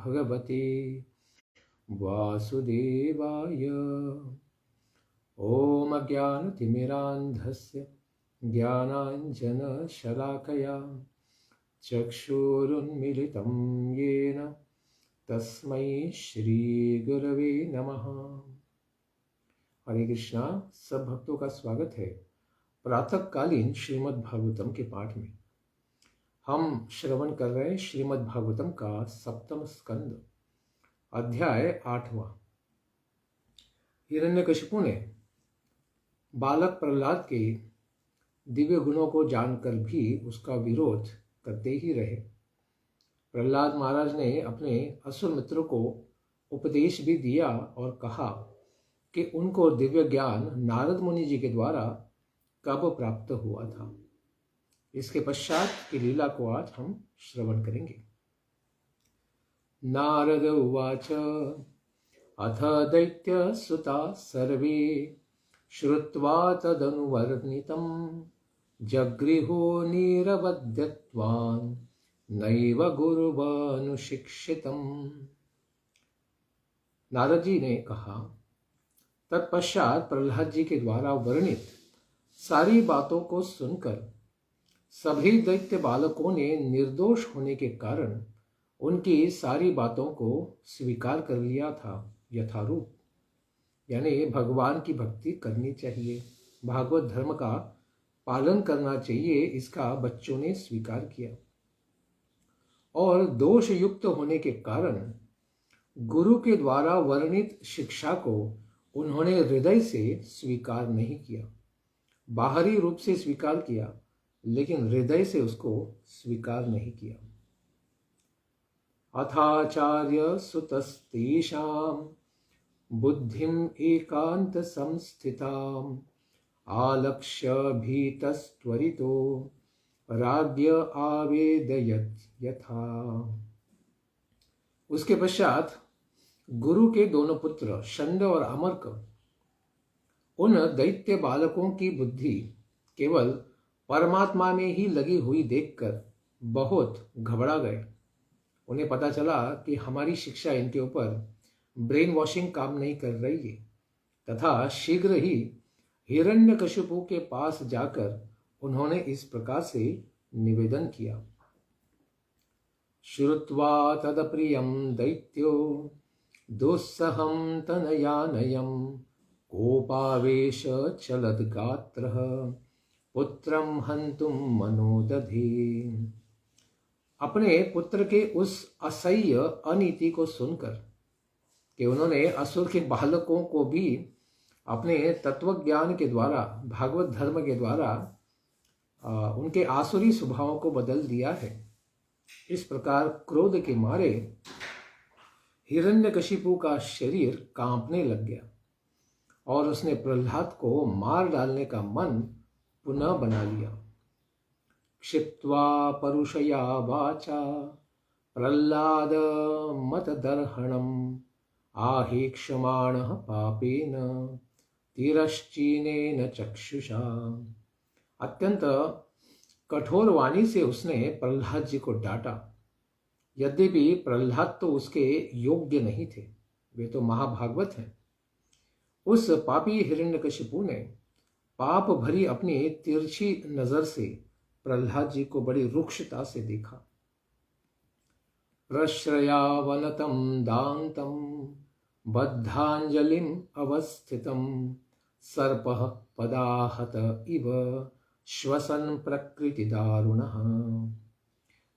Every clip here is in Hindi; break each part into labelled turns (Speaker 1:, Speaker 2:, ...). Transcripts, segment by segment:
Speaker 1: भगवते वासुदेवाय। ॐ अज्ञानतिमिरान्धस्य ज्ञानाञ्जनशलाकया चक्षुरुन्मिलितं येन तस्मै श्रीगुरवे नमः। हरे कृष्णा। सब भक्तों का स्वागत है प्रातःकालीन श्रीमद् भागवतम के पाठ में। हम श्रवण कर रहे हैं श्रीमद् भागवतम का 7वां स्कंद, अध्याय 8वां। हिरण्यकशिपु ने बालक प्रहलाद के दिव्य गुणों को जानकर भी उसका विरोध करते ही रहे। प्रहलाद महाराज ने अपने असुर मित्रों को उपदेश भी दिया और कहा कि उनको दिव्य ज्ञान नारद मुनि जी के द्वारा कब प्राप्त हुआ था। इसके पश्चात की लीला को आज हम श्रवण करेंगे। नारद उवाच अथ दैत्य सुता सर्वे श्रुत्वा तदनुवर्णितं जगृहो निरवध्यत्वान् नैव गुरुवनुशिक्षितम्। नारद जी ने कहा, तत्पश्चात प्रहलाद जी के द्वारा वर्णित सारी बातों को सुनकर सभी दैत्य बालकों ने निर्दोष होने के कारण उनकी सारी बातों को स्वीकार कर लिया था। यथारूप यानी भगवान की भक्ति करनी चाहिए, भागवत धर्म का पालन करना चाहिए, इसका बच्चों ने स्वीकार किया। और दोष युक्त होने के कारण गुरु के द्वारा वर्णित शिक्षा को उन्होंने हृदय से स्वीकार नहीं किया। बाहरी रूप से स्वीकार किया, लेकिन हृदय से उसको स्वीकार नहीं किया। अथाचार्य सुतस्तेषां बुद्धिम एकांत संस्थिताम् आलक्ष्य भीतस्त्वरितो राज्ञ आवेदयत् यथा। उसके पश्चात गुरु के दोनों पुत्र शंड और अमर्क उन दैत्य बालकों की बुद्धि केवल परमात्मा में ही लगी हुई देखकर बहुत घबरा गए। उन्हें पता चला कि हमारी शिक्षा इनके ऊपर ब्रेन वॉशिंग काम नहीं कर रही है, तथा शीघ्र ही हिरण्यकशिपु के पास जाकर उन्होंने इस प्रकार से निवेदन किया। श्रुत्वा तदप्रियं दैत्यो दुस्सहं तनयानयं कोपावेश चलद्गात्रः पुत्रं हन्तुं मनोदधे। अपने पुत्र के उस असह्य अनीति को सुनकर कि उन्होंने असुर के बालकों को भी अपने तत्वज्ञान के द्वारा, भागवत धर्म के द्वारा उनके आसुरी स्वभावों को बदल दिया है, इस प्रकार क्रोध के मारे हिरण्यकशिपु का शरीर कांपने लग गया और उसने प्रहलाद को मार डालने का मन पुनः बना लिया। क्षिप्त्वा परुषया वाचा प्रहलाद मतदर्हणम् आहेक्षमाणः पापेन तिरश्चीनेन चक्षुषा। अत्यंत कठोर वाणी से उसने प्रहलाद जी को डांटा। यद्यपि प्रहलाद तो उसके योग्य नहीं थे, वे तो महाभागवत हैं। उस पापी हिरण्यकशिपु ने पाप भरी अपनी तिरछी नजर से प्रहलाद जी को बड़ी रुक्षता से देखा। प्रश्रयावनतं दान्तं बद्धांजलिम अवस्थितं सर्पः पदाहत इव श्वसन प्रकृति दारुणः।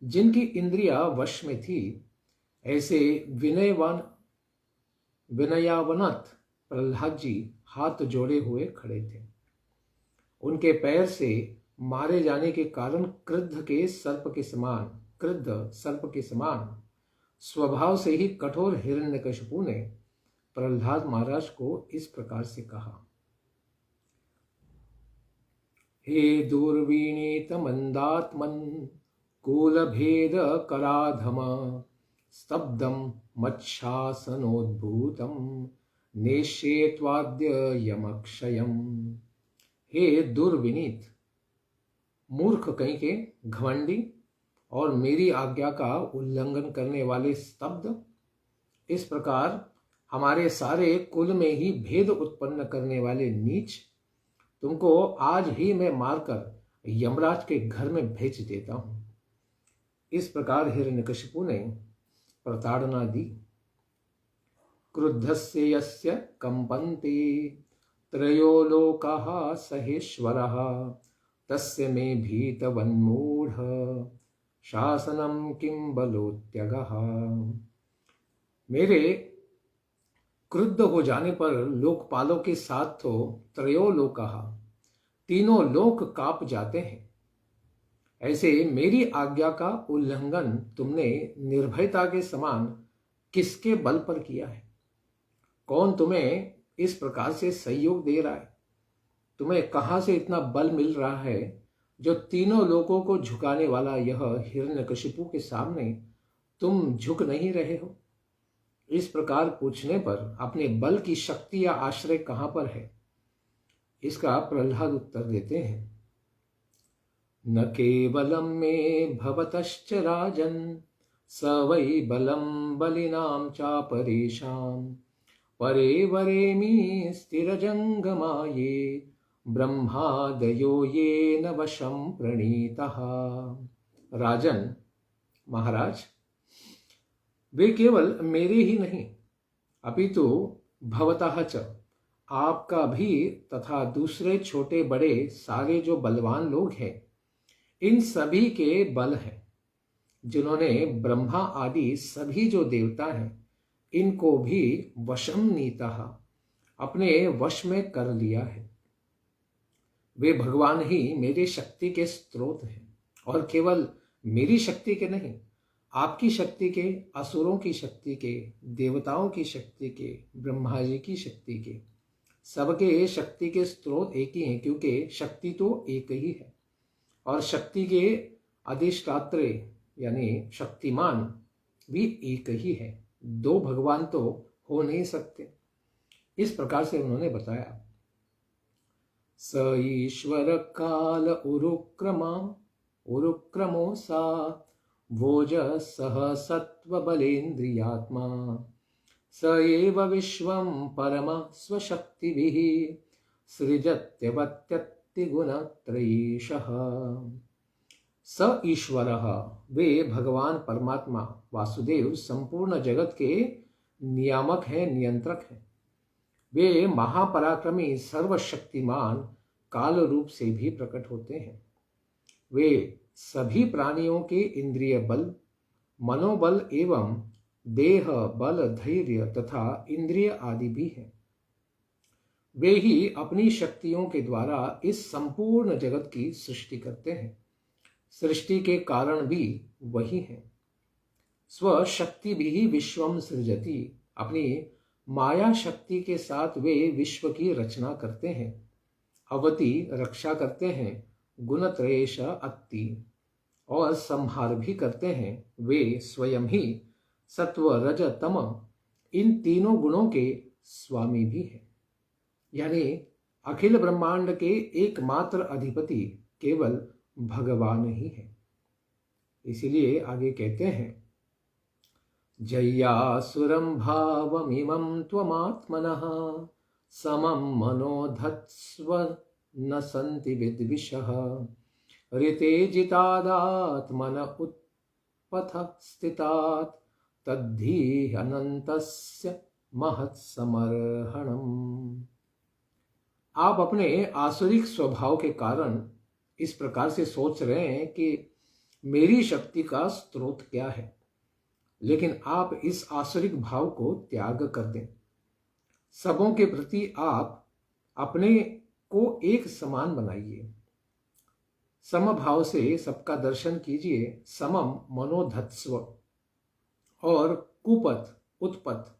Speaker 1: जिनकी इंद्रिया वश में थी, ऐसे विनयावनत प्रहलाद जी हाथ जोड़े हुए खड़े थे। उनके पैर से मारे जाने के कारण क्रुद्ध सर्प के समान स्वभाव से ही कठोर हिरण्यकशिपु ने प्रहलाद महाराज को इस प्रकार से कहा। हे दुर्विनीत मंदात्मन कुलभेद कराधम स्तब्धम मच्छासनोद्भूतम नेष्येत्वाद्य यमक्षयम। हे दुर्विनीत, मूर्ख कहीं के, घमंडी और मेरी आज्ञा का उल्लंघन करने वाले स्तब्ध इस प्रकार हमारे सारे कुल में ही भेद उत्पन्न करने वाले नीच, तुमको आज ही मैं मारकर यमराज के घर में भेज देता हूं। इस प्रकार हिरण्यकशिपु ने प्रताड़ना दी। क्रुद्धस्य यस्य कंपन्ति त्रयो लोकाः सहेश्वरः तस्य मे भीतवन्मूढ़ शासनम किं बलोत्यगः। मेरे क्रुद्ध हो जाने पर लोकपालों के साथ तो त्रयो लोकाः, तीनों लोक कांप जाते हैं। ऐसे मेरी आज्ञा का उल्लंघन तुमने निर्भयता के समान किसके बल पर किया है? कौन तुम्हें इस प्रकार से सहयोग दे रहा है? तुम्हें कहां से इतना बल मिल रहा है जो तीनों लोगों को झुकाने वाला यह हिरण्यकशिपु के सामने तुम झुक नहीं रहे हो? इस प्रकार पूछने पर अपने बल की शक्ति या आश्रय कहां पर है? इसका प्रहलाद उत्तर देते हैं, न केवलम मे भवतश्च राजन् स वै बलम बलिनां चापरेषां परे वरेमि स्थिरजंगमाये ब्रह्मादयो येन वशं प्रणीतः। राजन, महाराज, वे केवल मेरे ही नहीं अपितु भवतः च, आपका भी तथा दूसरे छोटे बड़े सारे जो बलवान लोग हैं, इन सभी के बल हैं, जिन्होंने ब्रह्मा आदि सभी जो देवता हैं इनको भी वशम नीतः, अपने वश में कर लिया है। वे भगवान ही मेरे शक्ति के स्रोत हैं, और केवल मेरी शक्ति के नहीं, आपकी शक्ति के, असुरों की शक्ति के, देवताओं की शक्ति के, ब्रह्मा जी की शक्ति के, सबके शक्ति के स्रोत एक ही हैं, क्योंकि शक्ति तो एक ही है। और शक्ति के अधिष्ठात्री यानी शक्तिमान भी एक ही है, दो भगवान तो हो नहीं सकते। इस प्रकार से उन्होंने बताया, स ईश्वर काल उरुक्रमो सा भोजसः सत्व बलेन्द्रियात्मा स एव विश्वं परम स्वशक्तिभिः सृजत्यवत्यत्ति गुणत्रयीशः। स ईश्वरः, वे भगवान परमात्मा वासुदेव संपूर्ण जगत के नियामक हैं, नियंत्रक हैं। वे महापराक्रमी सर्वशक्तिमान काल रूप से भी प्रकट होते हैं। वे सभी प्राणियों के इंद्रिय बल, मनोबल एवं देह बल, धैर्य तथा इंद्रिय आदि भी हैं। वे ही अपनी शक्तियों के द्वारा इस संपूर्ण जगत की सृष्टि करते हैं। सृष्टि के कारण भी वही हैं। स्वशक्ति भी विश्वम सृजति, अपनी माया शक्ति के साथ वे विश्व की रचना करते हैं। अवति, रक्षा करते हैं। गुणत्रयेश अत्ति, और संहार भी करते हैं। वे स्वयं ही सत्व रज तम इन तीनों गुणों के स्वामी भी हैं। यानी अखिल ब्रह्मांड के एकमात्र अधिपति केवल भगवान ही है। इसीलिए आगे कहते हैं, जय्यासुरं भावमिमं त्वमात्मनः समं मनोधत्स्व न सन्ति विद्विषः ऋते जितादात्मन उत्पथ स्थितात् तद्धि अनन्तस्य महत्समर्हणम्। आप अपने आसुरिक स्वभाव के कारण इस प्रकार से सोच रहे हैं कि मेरी शक्ति का स्रोत क्या है, लेकिन आप इस आसुरिक भाव को त्याग कर दें। सबों के प्रति आप अपने को एक समान बनाइए। समभाव से सबका दर्शन कीजिए। समम मनोधत्स्व, और कुपथ, उत्पथ,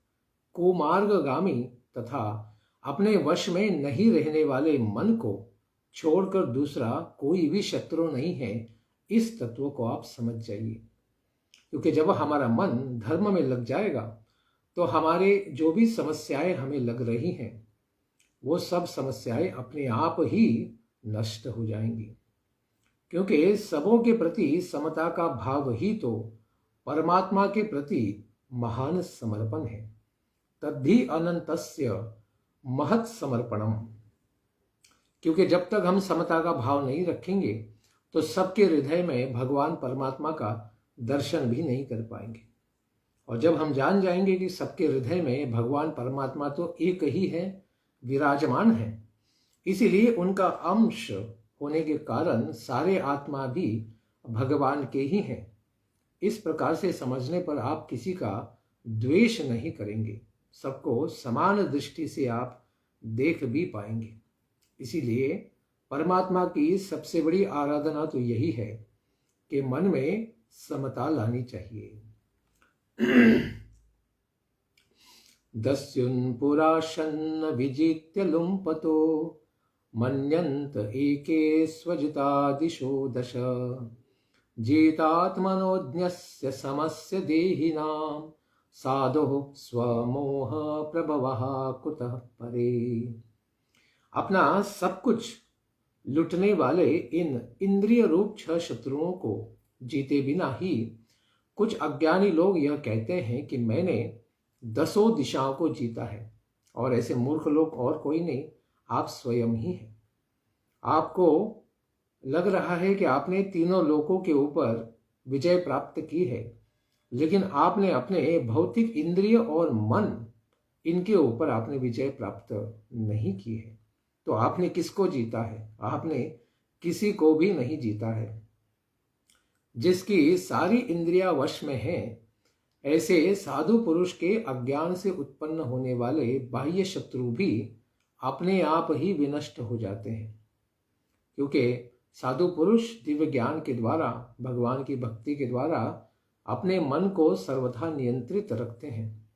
Speaker 1: कुमार्गगामी तथा अपने वश में नहीं रहने वाले मन को छोड़कर दूसरा कोई भी शत्रु नहीं है, इस तत्व को आप समझ जाइए। क्योंकि जब हमारा मन धर्म में लग जाएगा तो हमारे जो भी समस्याएं हमें लग रही हैं वो सब समस्याएं अपने आप ही नष्ट हो जाएंगी। क्योंकि सबों के प्रति समता का भाव ही तो परमात्मा के प्रति महान समर्पण है। तद्धि अनंतस्य महत् समर्पणम। क्योंकि जब तक हम समता का भाव नहीं रखेंगे तो सबके हृदय में भगवान परमात्मा का दर्शन भी नहीं कर पाएंगे। और जब हम जान जाएंगे कि सबके हृदय में भगवान परमात्मा तो एक ही है, विराजमान है, इसीलिए उनका अंश होने के कारण सारे आत्मा भी भगवान के ही हैं। इस प्रकार से समझने पर आप किसी का द्वेष नहीं करेंगे, सबको समान दृष्टि से आप देख भी पाएंगे। इसीलिए परमात्मा की सबसे बड़ी आराधना तो यही है कि मन में समता लानी चाहिए। दस्युन् पुराशन्न विजित्य लुम्पतो मन्यन्त एके स्वजिता दिशो दश। जितात्मनोज्ञस्य समस्य देहिनां साधुः स्वमोह प्रभवः कुतः परे। अपना सब कुछ लुटने वाले इन इंद्रिय रूप 6 शत्रुओं को जीते बिना ही कुछ अज्ञानी लोग यह कहते हैं कि मैंने 10 दिशाओं को जीता है। और ऐसे मूर्ख लोग और कोई नहीं, आप स्वयं ही हैं। आपको लग रहा है कि आपने तीनों लोकों के ऊपर विजय प्राप्त की है, लेकिन आपने अपने भौतिक इंद्रिय और मन, इनके ऊपर आपने विजय प्राप्त नहीं की है। तो आपने किसको जीता है? आपने किसी को भी नहीं जीता है। जिसकी सारी इंद्रियां वश में हैं, ऐसे साधु पुरुष के अज्ञान से उत्पन्न होने वाले बाह्य शत्रु भी अपने आप ही विनष्ट हो जाते हैं। क्योंकि साधु पुरुष दिव्य ज्ञान के द्वारा, भगवान की भक्ति के द्वारा अपने मन को सर्वथा नियंत्रित रखते हैं।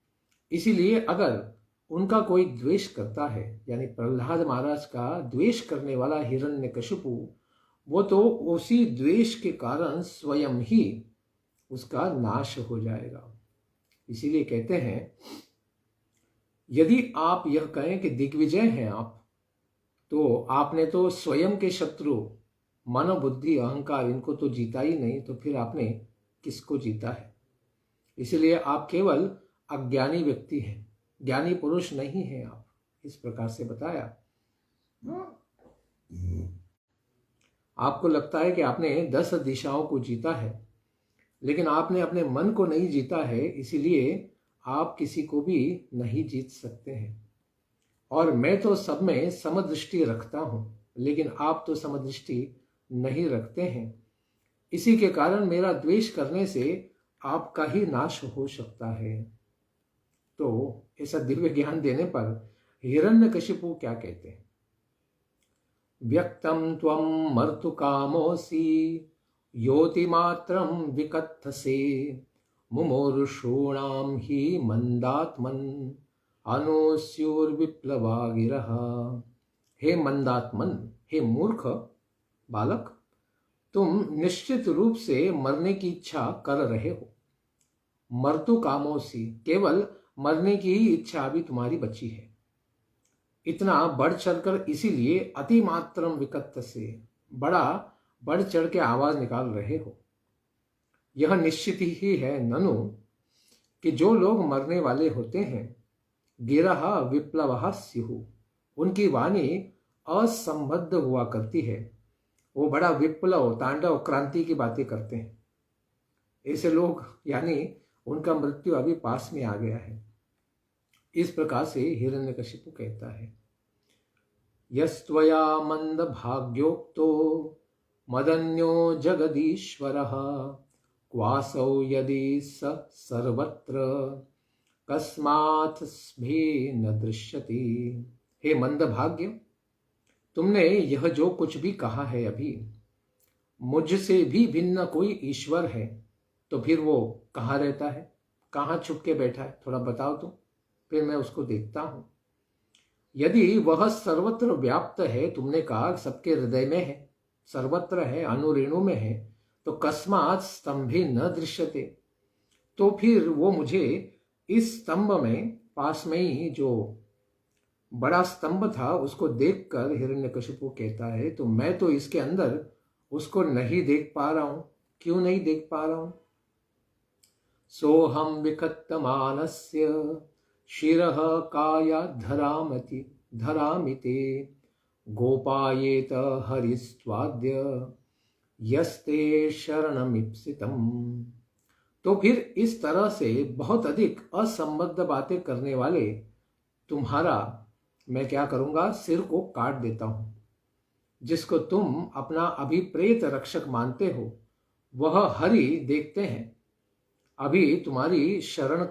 Speaker 1: इसीलिए अगर उनका कोई द्वेष करता है, यानी प्रहलाद महाराज का द्वेष करने वाला हिरण्यकशिपु, वो तो उसी द्वेष के कारण स्वयं ही उसका नाश हो जाएगा। इसीलिए कहते हैं, यदि आप यह कहें कि दिग्विजय हैं आप, तो आपने तो स्वयं के शत्रु मन, बुद्धि, अहंकार, इनको तो जीता ही नहीं, तो फिर आपने किसको जीता है? इसलिए आप केवल अज्ञानी व्यक्ति हैं, ज्ञानी पुरुष नहीं हैं आप। इस प्रकार से बताया। आपको लगता है कि आपने 10 दिशाओं को जीता है, लेकिन आपने अपने मन को नहीं जीता है, इसीलिए आप किसी को भी नहीं जीत सकते हैं। और मैं तो सब में समदृष्टि रखता हूं, लेकिन आप तो समदृष्टि नहीं रखते हैं। इसी के कारण मेरा द्वेष करने से आपका ही नाश हो सकता है। तो ऐसा दिव्य ज्ञान देने पर हिरण्यकशिपु क्या कहते हैं? व्यक्तम त्वं मर्तु कामोऽसि योतिमात्रं विकत्थसे मुमुर्षूणां हि मंदात्मन अनुस्युर्विप्लवा गिरः। हे मंदात्मन, हे मूर्ख बालक, तुम निश्चित रूप से मरने की इच्छा कर रहे हो। मर्तु कामोऽसि, केवल मरने की ही इच्छा अभी तुम्हारी बची है। इतना बढ़ चढ़कर, इसीलिए अतिमात्रम विकत्थसे, बड़ा बढ़ चढ़ के आवाज निकाल रहे हो। यह निश्चित ही है ननु कि जो लोग मरने वाले होते हैं, गिरह विप्लवः स्युः, उनकी वाणी असंबद्ध हुआ करती है। वो बड़ा विप्लव, तांडव, क्रांति की बातें करते हैं। ऐसे लोग, यानी उनका मृत्यु अभी पास में आ गया है। इस प्रकार से हिरण्यकशिपु कहता है, यस्त्वया मंद भाग्योक्तो मदन्यो जगदीश्वरः क्वासौ यदि स सर्वत्र कस्मात् स्भे न दृश्यति। हे मंद भाग्य, तुमने यह जो कुछ भी कहा है अभी, मुझसे भी भिन्न कोई ईश्वर है, तो फिर वो कहाँ रहता है, कहाँ छुप के बैठा है? थोड़ा बताओ तो, फिर मैं उसको देखता हूं। यदि वह सर्वत्र व्याप्त है, तुमने कहा सबके हृदय में है, सर्वत्र है, अणुरेणु में है, तो कस्मात् स्तंभे न दृश्यते, तो फिर वो मुझे इस स्तंभ में, पास में ही जो बड़ा स्तंभ था, उसको देखकर हिरण्यकशिपु कहता है, तो मैं तो इसके अंदर उसको नहीं देख पा रहा हूं। क्यों नहीं देख पा रहा हूं? सोहम विकत्तमानस्य शिरः कायाद्धरामति धरामिते गोपायेत हरिस्त्वाद्य यस्ते शरणमीप्सितम्। तो फिर इस तरह से बहुत अधिक असंबद्ध बातें करने वाले तुम्हारा मैं क्या करूंगा, सिर को काट देता हूं। जिसको तुम अपना अभिप्रेत रक्षक मानते हो वह हरि देखते हैं। अभी तुम्हारी शरण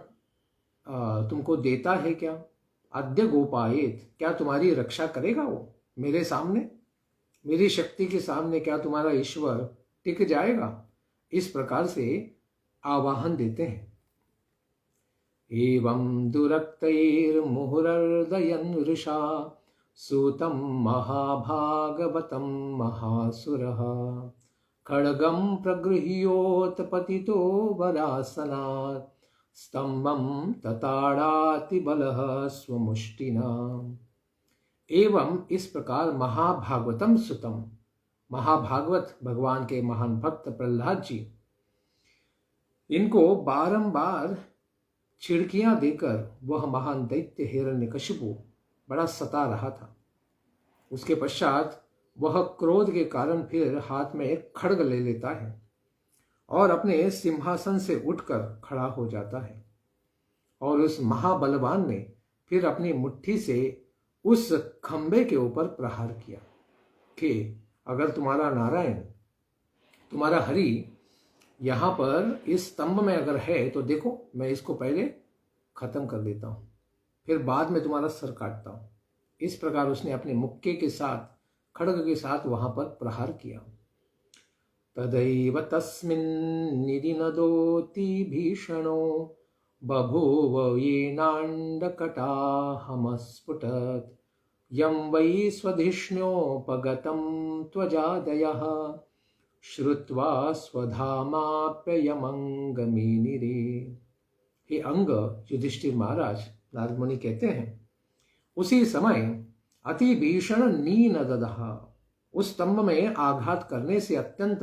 Speaker 1: तुमको देता है क्या? अद्य गोपायेत, क्या तुम्हारी रक्षा करेगा वो मेरे सामने, मेरी शक्ति के सामने? क्या तुम्हारा ईश्वर टिक जाएगा? इस प्रकार से आवाहन देते हैं। एवं दुरक्तैर्मुहुरर्दयन् वृषा सूतं महाभागवतं महासुरः खड्गं प्रगृह्योत्पतितो वरासनात् स्तंभं तताड़ाति बलः स्वमुष्टिना। एवं इस प्रकार महाभागवतम सुतम, महाभागवत भगवान के महान भक्त प्रहलाद जी, इनको बारंबार छिड़कियां देकर वह महान दैत्य हिरण्यकशिपु बड़ा सता रहा था। उसके पश्चात वह क्रोध के कारण फिर हाथ में एक खड्ग ले लेता है और अपने सिंहासन से उठकर खड़ा हो जाता है। और उस महाबलवान ने फिर अपनी मुट्ठी से उस खंबे के ऊपर प्रहार किया कि अगर तुम्हारा नारायण, तुम्हारा हरि यहाँ पर इस स्तंभ में अगर है तो देखो, मैं इसको पहले खत्म कर देता हूँ, फिर बाद में तुम्हारा सर काटता हूँ। इस प्रकार उसने अपने मुक्के के साथ, खड्ग के साथ वहां पर प्रहार किया। तदैव तस्मिन् निदिनदोति भीषणो बभूव येनाण्डकटाहमस्फुटत् यं वै स्वधिष्ण्योपगतं त्वजादयः श्रुत्वा स्वधामाप्ययमंगमेनिरे। हे अंग, युधिष्ठिर महाराज, नारद मुनि कहते हैं, उसी समय अति भीषण नीनदः, उस स्तंभ में आघात करने से अत्यंत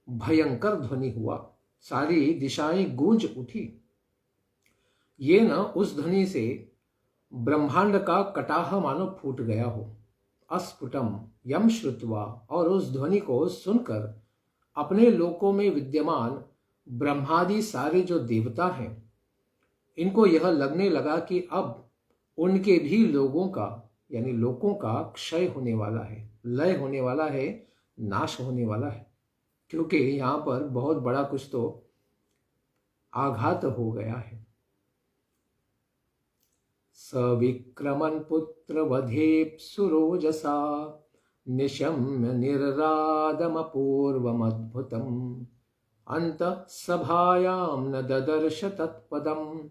Speaker 1: भयंकर ध्वनि हुआ। सारी दिशाएं गूंज उठी। ये न उस ध्वनि से ब्रह्मांड का कटाह मानो फूट गया हो। अस्फुटम यम श्रुत्वा, और उस ध्वनि को सुनकर अपने लोकों में विद्यमान ब्रह्मादि सारे जो देवता हैं, इनको यह लगने लगा कि अब उनके भी लोगों का, यानी लोकों का क्षय होने वाला है, लय होने वाला है, नाश होने वाला है, क्योंकि यहाँ पर बहुत बड़ा कुछ तो आघात हो गया है। सविक्रमन् पुत्र वधेप्सुरोजसा निशम्य निर्रादमपूर्वमद्भुतम् अन्तः सभायां न ददर्श तत्पदम्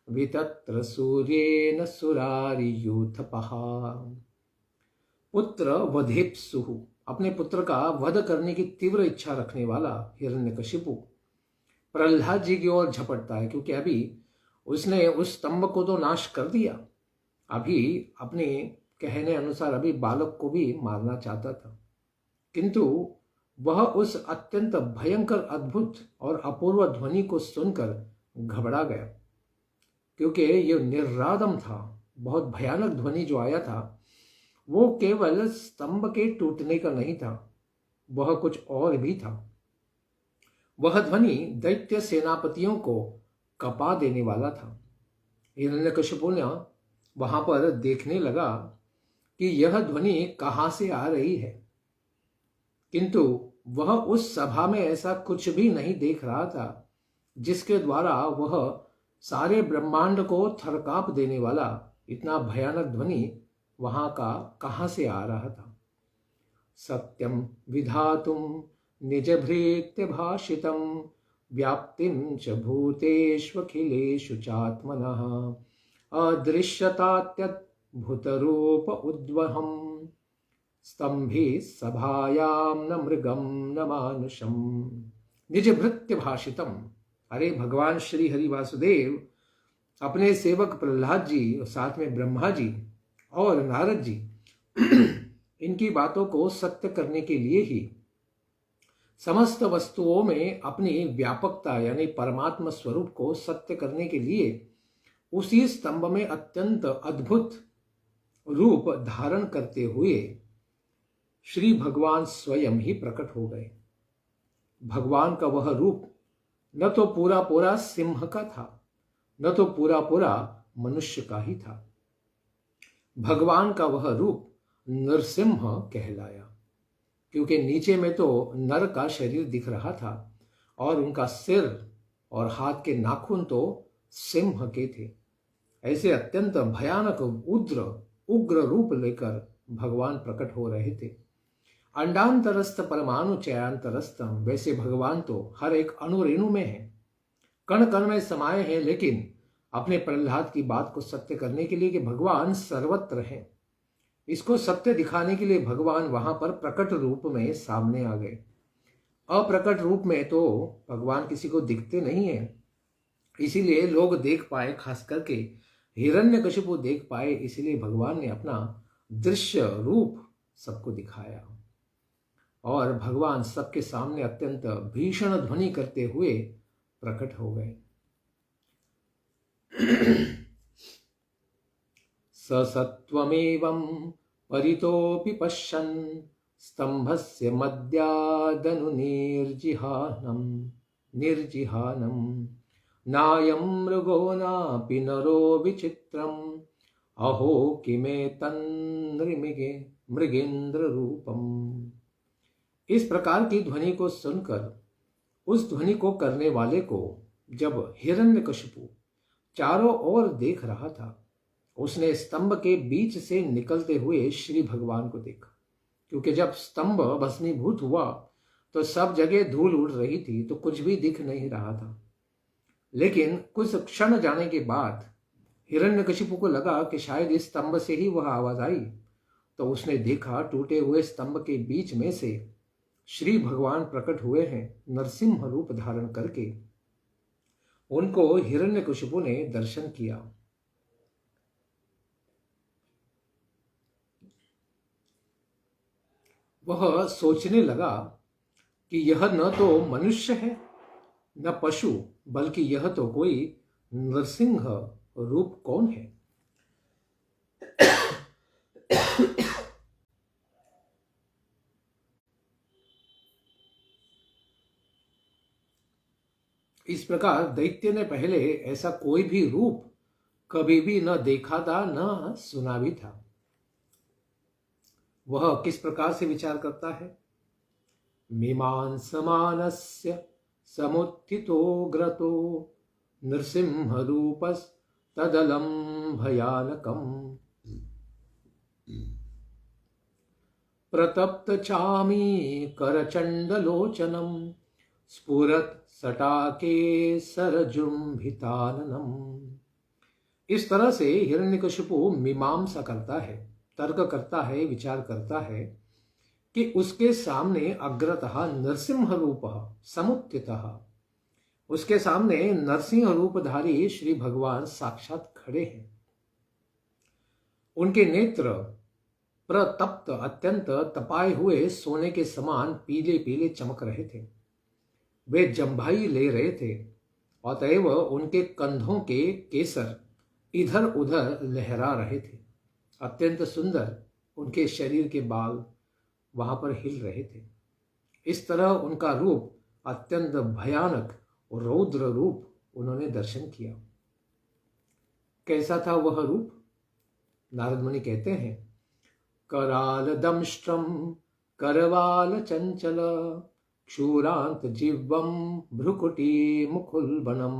Speaker 1: वितत्र सूर्येन सुरारियूथपः। पुत्र वधेप्सुः, अपने पुत्र का वध करने की तीव्र इच्छा रखने वाला हिरण्यकशिपु प्रहलाद जी की ओर झपटता है, क्योंकि अभी उसने उस स्तंभ को तो नाश कर दिया, अभी अपने कहने अनुसार अभी बालक को भी मारना चाहता था, किंतु वह उस अत्यंत भयंकर, अद्भुत और अपूर्व ध्वनि को सुनकर घबरा गया, क्योंकि यह निर्रादम था। बहुत भयानक ध्वनि जो आया था वो केवल स्तंभ के टूटने का नहीं था, वह कुछ और भी था। वह ध्वनि दैत्य सेनापतियों को कपा देने वाला था। हिरण्यकशिपु ने वहां पर देखने लगा कि यह ध्वनि कहां से आ रही है, किंतु वह उस सभा में ऐसा कुछ भी नहीं देख रहा था जिसके द्वारा वह सारे ब्रह्मांड को थरकाप देने वाला इतना भयानक ध्वनि वहां का कहां से आ रहा था। सत्यम विधातुम निजभृत्य भाषितम व्याप्तिं च भूतेष्वखिलेषु चात्मनः अदृश्यतात्यद्भुतरूप उद्वहम् स्तंभे सभायां न मृगम न मानुषम। निज भृत्य भाषितम, अरे भगवान श्री हरि वासुदेव अपने सेवक प्रहलाद जी और साथ में ब्रह्मा जी और नारद जी इनकी बातों को सत्य करने के लिए ही समस्त वस्तुओं में अपनी व्यापकता यानी परमात्मा स्वरूप को सत्य करने के लिए उसी स्तंभ में अत्यंत अद्भुत रूप धारण करते हुए श्री भगवान स्वयं ही प्रकट हो गए। भगवान का वह रूप न तो पूरा पूरा सिंह का था, न तो पूरा पूरा मनुष्य का ही था। भगवान का वह रूप नरसिंह कहलाया, क्योंकि नीचे में तो नर का शरीर दिख रहा था और उनका सिर और हाथ के नाखून तो सिंह के थे। ऐसे अत्यंत भयानक उग्र रूप लेकर भगवान प्रकट हो रहे थे। अंडांतरस्थ परमाणु चयांतरस्थम, वैसे भगवान तो हर एक अणुरेणु में है, कण कण में समाये हैं, लेकिन अपने प्रहलाद की बात को सत्य करने के लिए कि भगवान सर्वत्र है, इसको सत्य दिखाने के लिए भगवान वहां पर प्रकट रूप में सामने आ गए। अप्रकट रूप में तो भगवान किसी को दिखते नहीं है, इसीलिए लोग देख पाए, खास करके हिरण्यकशिपु देख पाए, इसीलिए भगवान ने अपना दृश्य रूप सबको दिखाया और भगवान सबके सामने अत्यंत भीषण ध्वनि करते हुए प्रकट हो गए। ससत्वमेवं परितोऽपि पश्यन् स्तम्भस्य मध्यादनु निर्जिहानं नायं मृगो नापि नरो विचित्रम् अहो मृगेंद्र रूपम। इस प्रकार की ध्वनि को सुनकर उस ध्वनि को करने वाले को जब हिरण्यकशिपु चारों ओर देख रहा था, उसने स्तंभ के बीच से निकलते हुए श्री भगवान को देखा, क्योंकि जब स्तंभ भस्मीभूत हुआ तो सब जगह धूल उड़ रही थी, तो कुछ भी दिख नहीं रहा था। लेकिन कुछ क्षण जाने के बाद हिरण्यकशिपु को लगा कि शायद इस स्तंभ से ही वह आवाज आई, तो उसने देखा टूटे हुए स्तंभ के बीच में से श्री भगवान प्रकट हुए हैं, नरसिंह रूप धारण करके। उनको हिरण्यकशिपु ने दर्शन किया। वह सोचने लगा कि यह न तो मनुष्य है न पशु, बल्कि यह तो कोई नरसिंह रूप कौन है। इस प्रकार दैत्य ने पहले ऐसा कोई भी रूप कभी भी न देखा था, न सुना भी था। वह किस प्रकार से विचार करता है? मीमांसमानस्य समुत्थितो ग्रतो नृसिंह रूपस तदलम भयानकम प्रतप्त चामी करचंडलोचनम स्फुरत सटाके सरजुम्भिताननम। इस तरह से हिरण्यकशिपु मीमांसा करता है, तर्क करता है, विचार करता है कि उसके सामने अग्रतः नरसिंह रूप समुत्थितः, उसके सामने नरसिंह रूपधारी श्री भगवान साक्षात खड़े हैं। उनके नेत्र प्रतप्त अत्यंत तपाए हुए सोने के समान पीले पीले चमक रहे थे। वे जम्भाई ले रहे थे, अतएव उनके कंधों के केसर इधर उधर लहरा रहे थे। अत्यंत सुंदर उनके शरीर के बाल वहां पर हिल रहे थे। इस तरह उनका रूप अत्यंत भयानक और रौद्र रूप उन्होंने दर्शन किया। कैसा था वह रूप? नारद मुनि कहते हैं, कराल दंष्ट्रम करवाल चंचल क्षूरांत जिह्वम भ्रुकुटी मुकुलबनम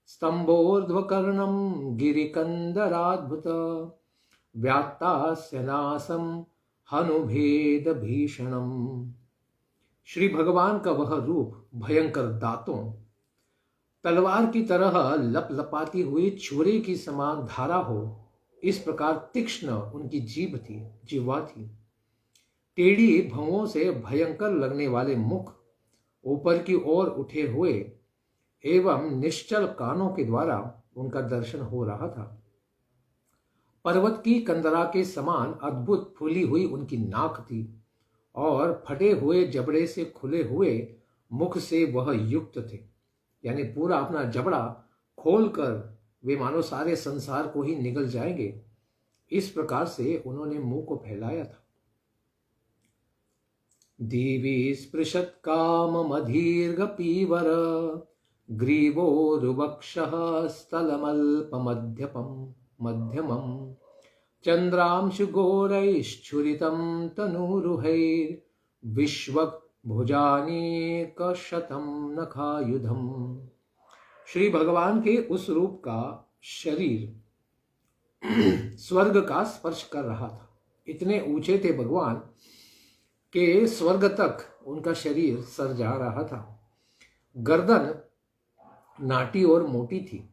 Speaker 1: स्तंभोर्ध्वकर्णम गिरिकंदराद्भुत व्यात्तास्य नासम हनुभेद भीषणम। श्री भगवान का वह रूप भयंकर दांतों, तलवार की तरह लपलपाती हुई छुरी की समान धारा हो, इस प्रकार तीक्ष्ण उनकी जिह्वा थी। टेढ़ी भौं से भयंकर लगने वाले मुख, ऊपर की ओर उठे हुए एवं निश्चल कानों के द्वारा उनका दर्शन हो रहा था। पर्वत की कंदरा के समान अद्भुत फूली हुई उनकी नाक थी और फटे हुए जबड़े से खुले हुए मुख से वह युक्त थे। यानी पूरा अपना जबड़ा खोलकर वे मानो सारे संसार को ही निगल जाएंगे, इस प्रकार से उन्होंने मुंह को फैलाया था। दीवी स्पृशत काममधीर्घ पीवर ग्रीवोरुवक्षः स्थलमल्पमध्यमम् चन्द्रांशुगोरैश्छुरितं तनूरुहैर्विश्वभुजानीकशतं नखायुधम्। श्री भगवान के उस रूप का शरीर स्वर्ग का स्पर्श कर रहा था। इतने ऊंचे थे भगवान के स्वर्ग तक उनका शरीर सर जा रहा था। गर्दन नाटी और मोटी थी,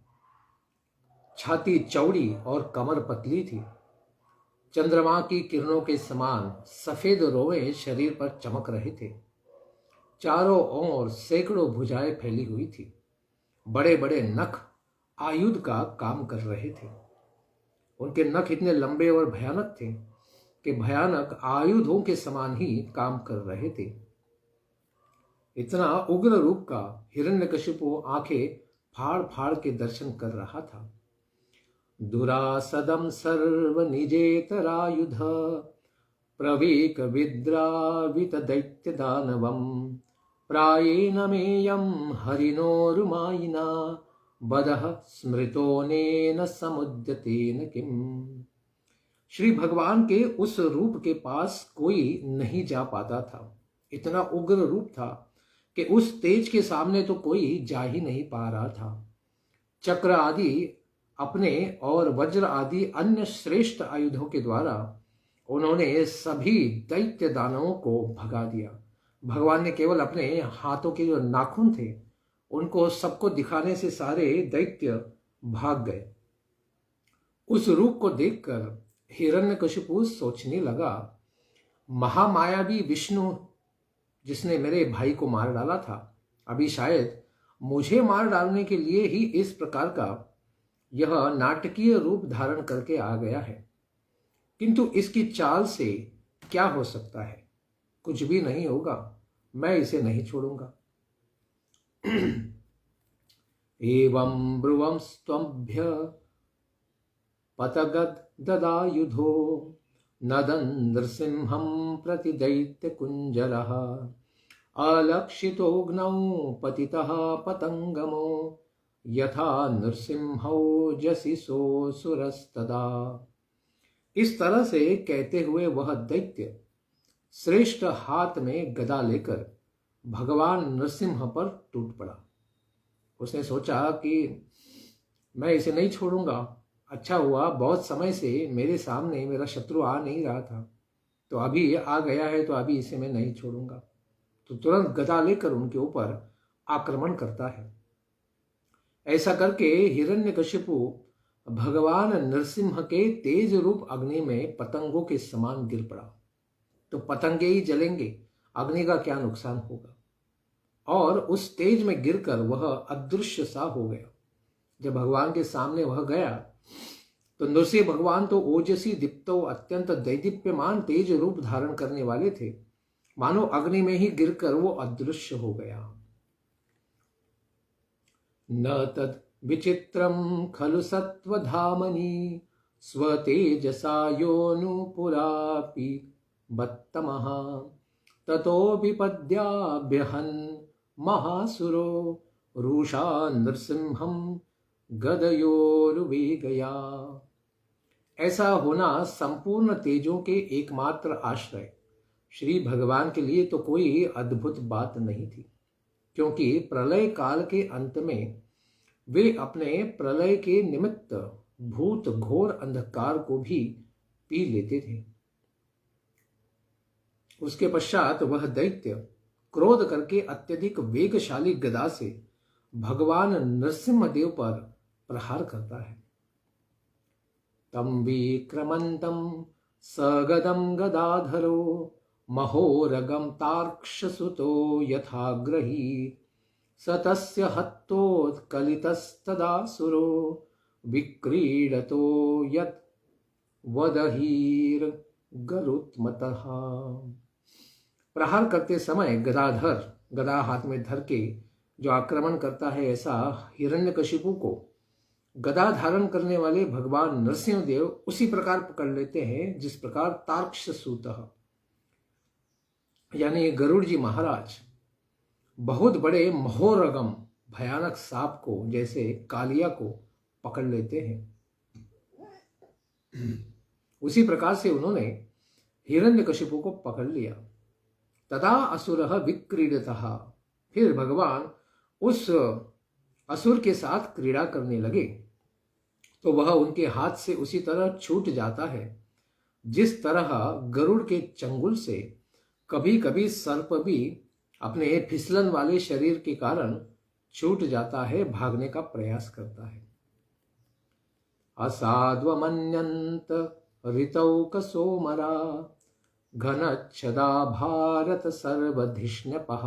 Speaker 1: छाती चौड़ी और कमर पतली थी। चंद्रमा की किरणों के समान सफेद रोए शरीर पर चमक रहे थे। चारों ओर सैकड़ों भुजाएं फैली हुई थी। बड़े बड़े नख आयुध का काम कर रहे थे। उनके नख इतने लंबे और भयानक थे कि भयानक आयुधों के समान ही काम कर रहे थे। इतना उग्र रूप का हिरण्यकशिपु आंखें फाड़ फाड़ के दर्शन कर रहा था। दुरासदम सर्व निजेतरायुध प्रवीक विद्रावित दैत्य दानवम प्रायेण मेयम हरिणोरुमायिना बदह स्मृतोनेन समुद्यतेन किम। श्री भगवान के उस रूप के पास कोई नहीं जा पाता था। इतना उग्र रूप था कि उस तेज के सामने तो कोई जा ही नहीं पा रहा था। चक्र आदि अपने और वज्र आदि अन्य श्रेष्ठ आयुधों के द्वारा उन्होंने सभी दैत्य दानवों को भगा दिया। भगवान ने केवल अपने हाथों के जो नाखून थे उनको सबको दिखाने से सारे दैत्य भाग गए। उस रूप को देखकर हिरण्यकशिपु सोचने लगा, महामायावी विष्णु जिसने मेरे भाई को मार डाला था, अभी शायद मुझे मार डालने के लिए ही इस प्रकार का यह नाटकीय रूप धारण करके आ गया है। किंतु इसकी चाल से क्या हो सकता है? कुछ भी नहीं होगा, मैं इसे नहीं छोड़ूंगा। एवं ब्रुवं स्वभ्य पतगद ददायुधो नदन् नृसिंहं प्रति दैत्य कुंजरः अलक्षितोऽग्नौ पतितः पतंगमो यथा नृसिंहो जसिसो सुरस्तदा। इस तरह से कहते हुए वह दैत्य श्रेष्ठ हाथ में गदा लेकर भगवान नृसिंह पर टूट पड़ा। उसने सोचा कि मैं इसे नहीं छोड़ूंगा। अच्छा हुआ बहुत समय से मेरे सामने मेरा शत्रु आ नहीं रहा था, तो अभी आ गया है, तो अभी इसे मैं नहीं छोड़ूंगा। तो तुरंत गदा लेकर उनके ऊपर आक्रमण करता है। ऐसा करके हिरण्यकशिपु भगवान नरसिंह के तेज रूप अग्नि में पतंगों के समान गिर पड़ा। तो पतंगे ही जलेंगे, अग्नि का क्या नुकसान होगा। और उस तेज में गिरकर वह अदृश्य सा हो गया। जब भगवान के सामने वह गया तो नृसिंह भगवान तो ओजसी दीप्तो अत्यंत दैदीप्यमान तेज रूप धारण करने वाले थे। मानो अग्नि में ही गिरकर वो अदृश्य हो गया। न तद विचित्रम खलु सत्वधामनि स्वतेजसा योनुपुरापि बत्तमः ततो विपद्याभ्यहन् महासुरो रूषा नृसिंहम गदयोरुवेगया। ऐसा होना संपूर्ण तेजों के एकमात्र आश्रय श्री भगवान के लिए तो कोई अद्भुत बात नहीं थी, क्योंकि प्रलय काल के अंत में वे अपने प्रलय के निमित्त भूत घोर अंधकार को भी पी लेते थे। उसके पश्चात वह दैत्य क्रोध करके अत्यधिक वेगशाली गदा से भगवान नरसिंह देव पर प्रहार करता है। तम विक्रमंतम सगदम गदाधरो महोरगम तार्क्षसुतो यथाग्रही सतस्य हत्तोत्कलितस्तदासुरो विक्रीडतो यत् वदहीर गरुत्मतः। प्रहार करते समय गदाधर, गदा हाथ में धर के जो आक्रमण करता है, ऐसा हिरण्यकशिपु को गदा धारण करने वाले भगवान नरसिंहदेव उसी प्रकार पकड़ लेते हैं जिस प्रकार तार्क्षसूतः यानी गरुड़ जी महाराज बहुत बड़े महोरगम भयानक सांप को, जैसे कालिया को पकड़ लेते हैं। उसी प्रकार से उन्होंने हिरण्यकशिपु को पकड़ लिया। तथा असुरः विक्रीडतः, फिर भगवान उस असुर के साथ क्रीड़ा करने लगे तो वह उनके हाथ से उसी तरह छूट जाता है जिस तरह गरुड़ के चंगुल से कभी कभी सर्प भी अपने फिसलन वाले शरीर के कारण छूट जाता है, भागने का प्रयास करता है। असाध्वमन्यन्त ऋतौक सोमरा घनच्छदा भारत सर्वधिष्ण्यपः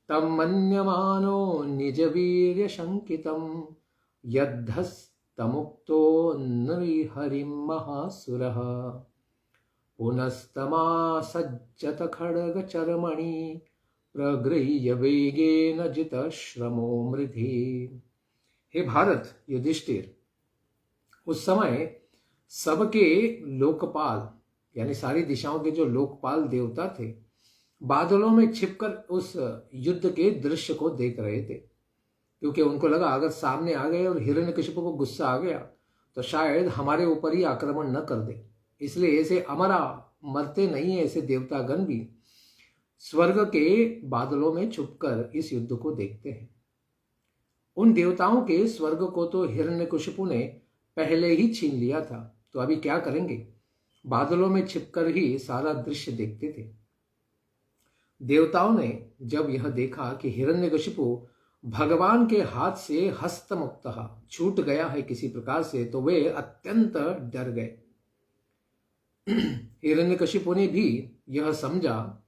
Speaker 1: तम मन्यमानो निजवीर्य शंकितम यद्धस्तमुक्तो नृहरिं महासुरः पुनस्तमासज्जत खड्ग चर्मणि प्रगृह्य वेगेन जितश्रमो मृधि। हे भारत युधिष्ठिर, उस समय सबके लोकपाल यानी सारी दिशाओं के जो लोकपाल देवता थे बादलों में छिपकर उस युद्ध के दृश्य को देख रहे थे, क्योंकि उनको लगा अगर सामने आ गए और हिरण्यकशिपु को गुस्सा आ गया तो शायद हमारे ऊपर ही आक्रमण न कर दे। इसलिए ऐसे अमरा मरते नहीं है, ऐसे देवतागण भी स्वर्ग के बादलों में छुपकर इस युद्ध को देखते हैं। उन देवताओं के स्वर्ग को तो हिरण्यकशिपु ने पहले ही छीन लिया था, तो अभी क्या करेंगे? बादलों में छिपकर ही सारा दृश्य देखते थे। देवताओं ने जब यह देखा कि हिरण्यकशिपु भगवान के हाथ से हस्तमुक्तः छूट गया है किसी प्रकार से, तो वे अत्यंत डर गए। हिरण्यकशिपु ने भी यह समझा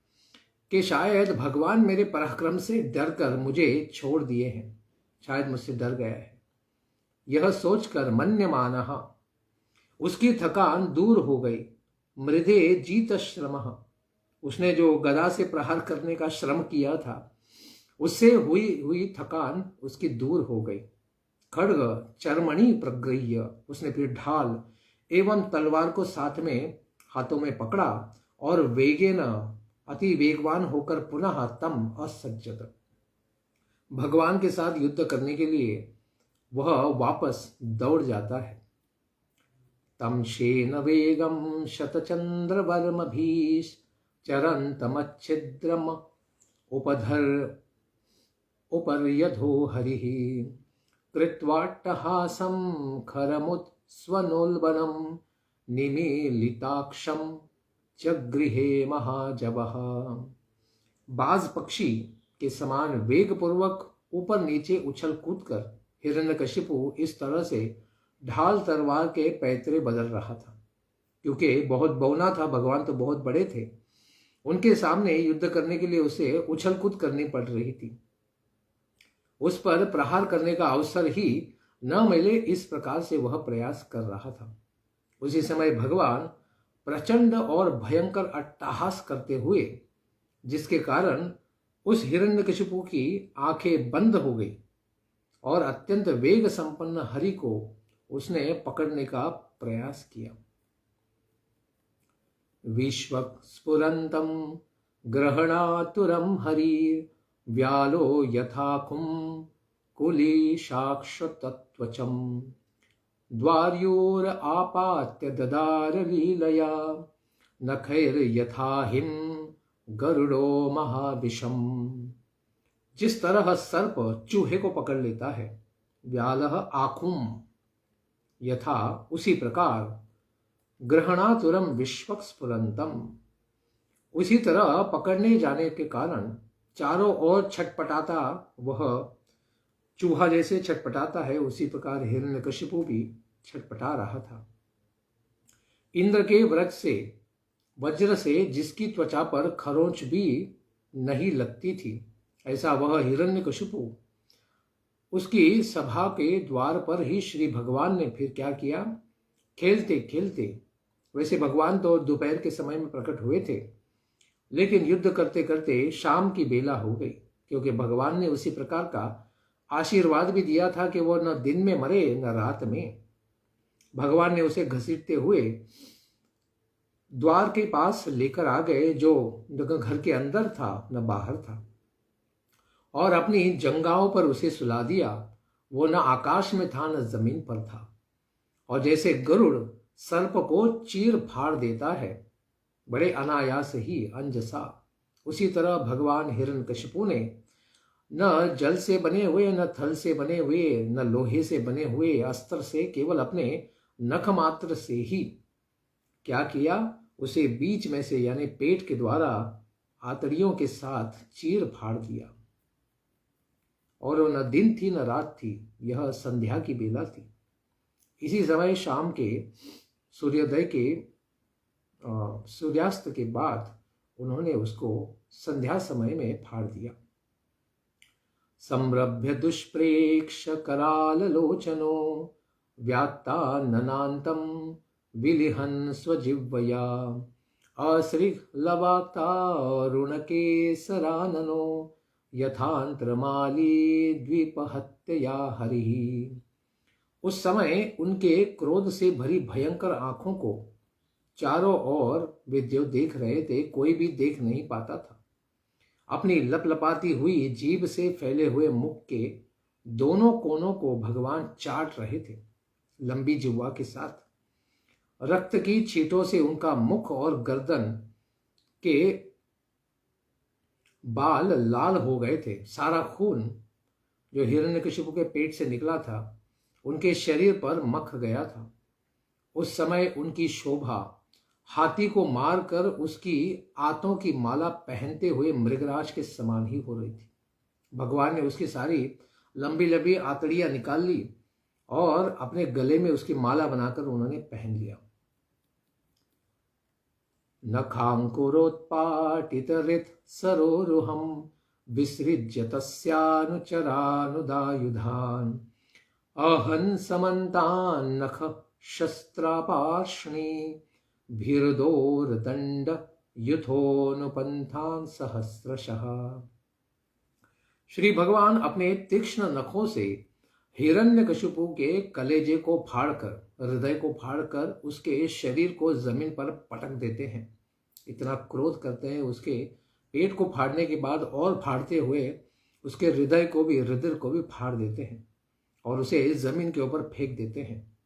Speaker 1: कि शायद भगवान मेरे पराक्रम से डरकर मुझे छोड़ दिए हैं, शायद मुझसे डर गया है। यह सोचकर मन्यमानः, उसकी थकान दूर हो गई। मृधे जीत श्रमः, उसने जो गदा से प्रहार करने का श्रम किया था उससे हुई थकान उसकी दूर हो गई। खड्ग चर्मणि प्रगृह्य, उसने फिर ढाल एवं तलवार को साथ में हाथों में पकड़ा और वेगेन अति वेगवान होकर पुनः तम असज्जत, भगवान के साथ युद्ध करने के लिए वह वापस दौड़ जाता है। तम शेन वेगम शतचंद्रवर्मभीष चरन्तमच्छिद्रम उपर्यधो हरिः कृत्वाट्टहासं खरमुत्स्वनोल्बनं निमीलिताक्षं च गृहे महाजवः। बाज पक्षी के समान वेग पूर्वक ऊपर नीचे उछल कूदकर हिरण्यकशिपु इस तरह से ढाल तलवार के पैतरे बदल रहा था, क्योंकि बहुत बौना था, भगवान तो बहुत बड़े थे, उनके सामने युद्ध करने के लिए उसे उछल कूद करनी पड़ रही थी। उस पर प्रहार करने का अवसर ही न मिले, इस प्रकार से वह प्रयास कर रहा था। उसी समय भगवान प्रचंड और भयंकर अट्टहास करते हुए, जिसके कारण उस हिरण्यकशिपु की आंखें बंद हो गई और अत्यंत वेग संपन्न हरि को उसने पकड़ने का प्रयास किया। विश्वक स्फुरंतम ग्रहणातुरम हरि व्यालो यथाकुम कुलीशाक्ष तत्वचम द्वार्योर आपात्य ददार लीलया नखैर यथा हिम गरुड़ो महाविषम। जिस तरह सर्प चूहे को पकड़ लेता है, व्यालह आकुम यथा, उसी प्रकार ग्रहणातुरम विश्वक स्फुरंतम, उसी तरह पकड़ने जाने के कारण चारों ओर छटपटाता वह चूहा जैसे छटपटाता है, उसी प्रकार हिरण्यकशिपु भी छटपटा रहा था। इंद्र के वज्र से जिसकी त्वचा पर खरोंच भी नहीं लगती थी, ऐसा वह हिरण्यकशिपु उसकी सभा के द्वार पर ही श्री भगवान ने फिर क्या किया, खेलते खेलते, वैसे भगवान तो दोपहर के समय में प्रकट हुए थे, लेकिन युद्ध करते करते शाम की बेला हो गई, क्योंकि भगवान ने उसी प्रकार का आशीर्वाद भी दिया था कि वो न दिन में मरे न रात में। भगवान ने उसे घसीटते हुए द्वार के पास लेकर आ गए, जो न घर के अंदर था न बाहर था, और अपनी जंगाओं पर उसे सुला दिया। वो न आकाश में था न जमीन पर था, और जैसे गरुड़ सर्प को चीर फाड़ देता है बड़े अनायास ही अंजसा, उसी तरह भगवान हिरण्यकशिपु ने न जल से बने हुए, न थल से बने हुए, न लोहे से बने हुए अस्त्र से, केवल अपने नख मात्र से ही क्या किया, उसे बीच में से यानी पेट के द्वारा आतड़ियों के साथ चीर फाड़ दिया। और न दिन थी न रात थी, यह संध्या की बेला थी। इसी समय शाम के सूर्योदय के सूर्यास्त के बाद उन्होंने उसको संध्या समय में फाड़ दिया। संरभ्य दुष्प्रेक्ष कराल लोचनो व्यात्ता ननांतम विलिहन स्वजिह्वया अश्रिलवाक्ता रुणकेसराननो यथांतरमाली द्वीपहत्यया हरिः। उस समय उनके क्रोध से भरी भयंकर आंखों को चारों ओर वे जो देख रहे थे, कोई भी देख नहीं पाता था। अपनी लपलपाती हुई जीभ से फैले हुए मुख के दोनों कोनों को भगवान चाट रहे थे, लंबी जिह्वा के साथ। रक्त की छींटों से उनका मुख और गर्दन के बाल लाल हो गए थे। सारा खून जो हिरण्यकशिपु के पेट से निकला था उनके शरीर पर मख गया था। उस समय उनकी शोभा हाथी को मारकर उसकी आंतों की माला पहनते हुए मृगराज के समान ही हो रही थी। भगवान ने उसकी सारी लंबी लंबी आंतड़ियां निकाल ली और अपने गले में उसकी माला बनाकर उन्होंने पहन लिया। नखांकुरोत्पाटितरित सरोरुहं विसृज्य तस्यानुचरानुदायुधान् अहंसमन्तान् नख शस्त्रापार्ष्णी भीर्दोर्दंड युथोनुपंथान् सहस्रशः। श्री भगवान अपने तीक्ष्ण नखों से हिरण्यकशिपु के कलेजे को फाड़कर, हृदय को फाड़कर उसके शरीर को जमीन पर पटक देते हैं। इतना क्रोध करते हैं, उसके पेट को फाड़ने के बाद और फाड़ते हुए उसके हृदय को भी, हृदय को भी फाड़ देते हैं और उसे जमीन के ऊपर फेंक देते हैं।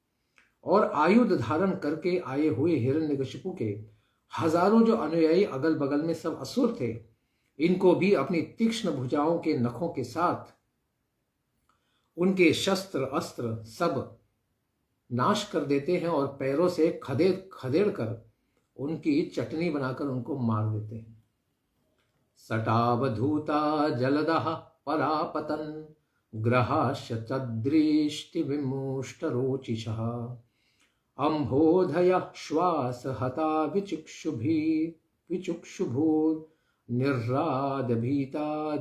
Speaker 1: और आयुध धारण करके आए हुए हिरण्यकशिपु के हजारों जो अनुयायी अगल बगल में सब असुर थे, इनको भी अपनी तीक्ष्ण भुजाओं के नखों के साथ उनके शस्त्र अस्त्र सब नाश कर देते हैं और पैरों से खदेड़ खदेड़ कर उनकी चटनी बनाकर उनको मार देते हैं। सटावधूता जलदः परापतन ग्रहाश्च तद्दृष्टि विमुष्ट रोचिषः अम्भोधय श्वास हता विचुक्षुभूर निर्राद भीता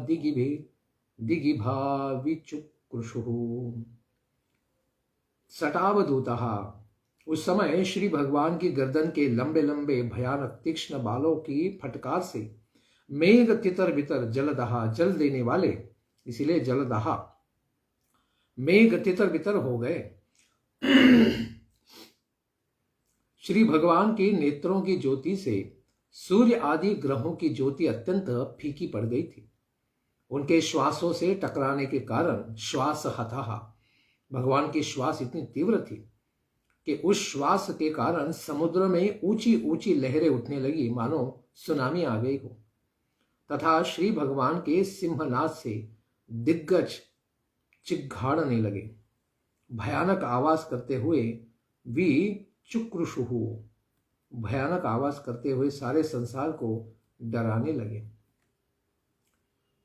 Speaker 1: दिगिभा विचुकृषुः। सटावधूतः, उस समय श्री भगवान की गर्दन के लंबे लंबे भयानक तीक्ष्ण बालों की फटकार से मेघ तितर बितर जलदहा, जल देने वाले, इसीलिए जलदहा, मेघ तितर बितर हो गए। श्री भगवान के नेत्रों की ज्योति से सूर्य आदि ग्रहों की ज्योति अत्यंत फीकी पड़ गई थी। उनके श्वासों से टकराने के कारण श्वास हताहा, भगवान की श्वास इतनी तीव्र थी कि उस श्वास के कारण समुद्र में ऊंची ऊंची लहरें उठने लगी, मानो सुनामी आ गई हो। तथा श्री भगवान के सिंहनाद से दिग्गज चिघाड़ने लगे, भयानक आवाज करते हुए विचुकृषुः, भयानक आवाज करते हुए सारे संसार को डराने लगे।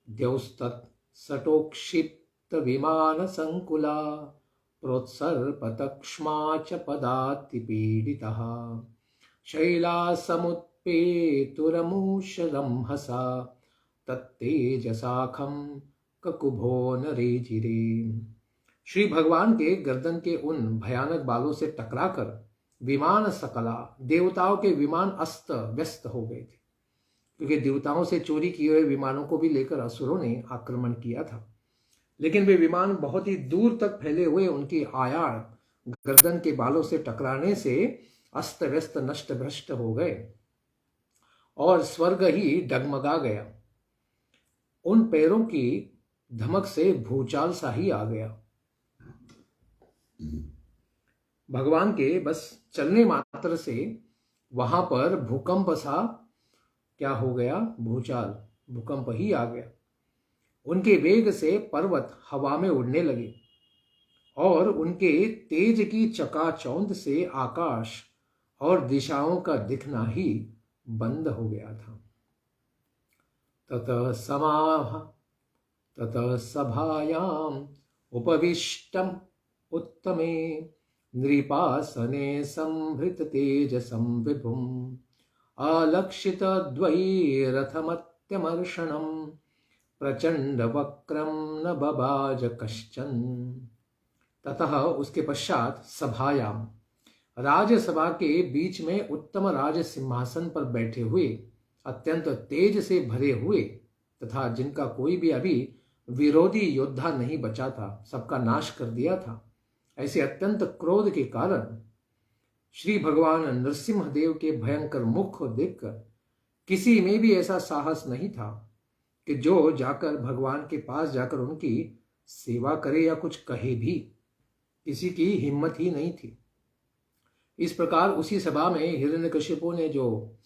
Speaker 1: द्यौस्तत् सटोक्षिप्त विमान संकुला प्रोत्सर्पतक्ष्मा च पदातिपीडितः शैलासमुत्पेतुरमुषरंहसा तत्तेजसाखं ककुभो नरेजिरे। श्री भगवान के गर्दन के उन भयानक बालों से टकराकर विमान सकला, देवताओं के विमान अस्त व्यस्त हो गए थे। क्योंकि देवताओं से चोरी किए हुए विमानों को भी लेकर असुरों ने आक्रमण किया था। लेकिन वे विमान बहुत ही दूर तक फैले हुए उनकी आयाड़ गर्दन के बालों से टकराने से अस्त व्यस्त नष्ट भ्रष्ट हो गए और स्वर्ग ही डगमगा गया। उन पैरों की धमक से भूचाल सा ही आ गया। भगवान के बस चलने मात्र से वहां पर भूकंप सा क्या हो गया, भूचाल, भूकंप ही आ गया। उनके वेग से पर्वत हवा में उड़ने लगे और उनके तेज की चकाचौंध से आकाश और दिशाओं का दिखना ही बंद हो गया था। ततः सभायाम उपविष्टम उत्तमे नृपासने संभृत तेजसं विभुम आलक्षित द्वैरथमत्यमर्षणं प्रचंड वक्रम न बबाज कश्चन। ततः उसके पश्चात सभायाम, राजसभा के बीच में उत्तम राज सिंहासन पर बैठे हुए, अत्यंत तेज से भरे हुए तथा जिनका कोई भी अभी विरोधी योद्धा नहीं बचा था, सबका नाश कर दिया था, ऐसे अत्यंत क्रोध के कारण श्री भगवान नरसिंह देव के भयंकर मुख को देखकर किसी में भी ऐसा साहस नहीं था कि जो जाकर भगवान के पास जाकर उनकी सेवा करे या कुछ कहे भी। किसी की हिम्मत ही नहीं थी। इस प्रकार उसी सभा में हिरण्यकशिपु ने जो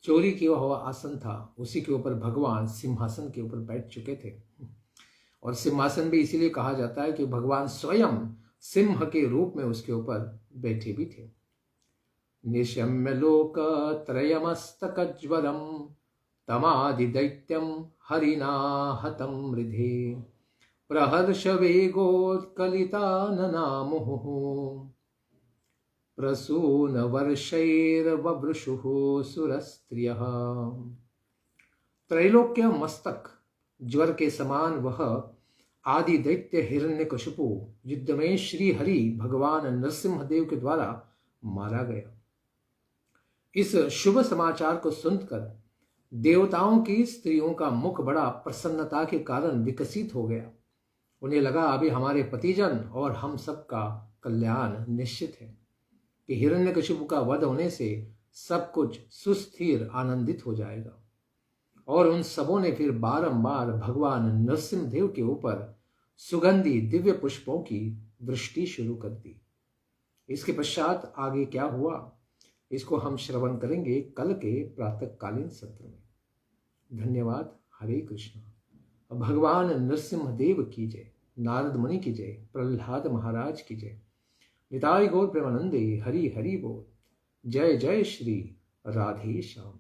Speaker 1: चोरी किया हुआ आसन था उसी के ऊपर भगवान सिंहासन के ऊपर बैठ चुके थे। और सिंहासन भी इसीलिए कहा जाता है कि भगवान स्वयं सिंह के रूप में उसके ऊपर बैठे भी थे। निशम्य लोक त्रयमस्तकज्वरम तमादि दैत्यम हरिना हतम मृधे प्रहर्ष वेगोत्कलिताननामुः प्रसून वर्षैर्ववृषुः सुरस्त्रियः। त्रैलोक्य मस्तक ज्वर के समान वह आदि दैत्य हिरण्यकशिपु युद्ध में श्री हरि भगवान नरसिंह देव के द्वारा मारा गया। इस शुभ समाचार को सुनकर देवताओं की स्त्रियों का मुख बड़ा प्रसन्नता के कारण विकसित हो गया। उन्हें लगा अभी हमारे पतिजन और हम सबका कल्याण निश्चित है कि हिरण्यकशिपु का वध होने से सब कुछ सुस्थिर आनंदित हो जाएगा। और उन सबों ने फिर बारंबार भगवान नरसिंह देव के ऊपर सुगंधी दिव्य पुष्पों की वृष्टि शुरू कर दी। इसके पश्चात आगे क्या हुआ इसको हम श्रवण करेंगे कल के प्रातःकालीन सत्र में। धन्यवाद। हरे कृष्ण। भगवान नरसिंह देव की जय, नारद मुनि की जय, प्रहलाद महाराज की जय। निताय गौर प्रेमानंदे हरि हरि बोल। जय जय श्री राधे श्याम।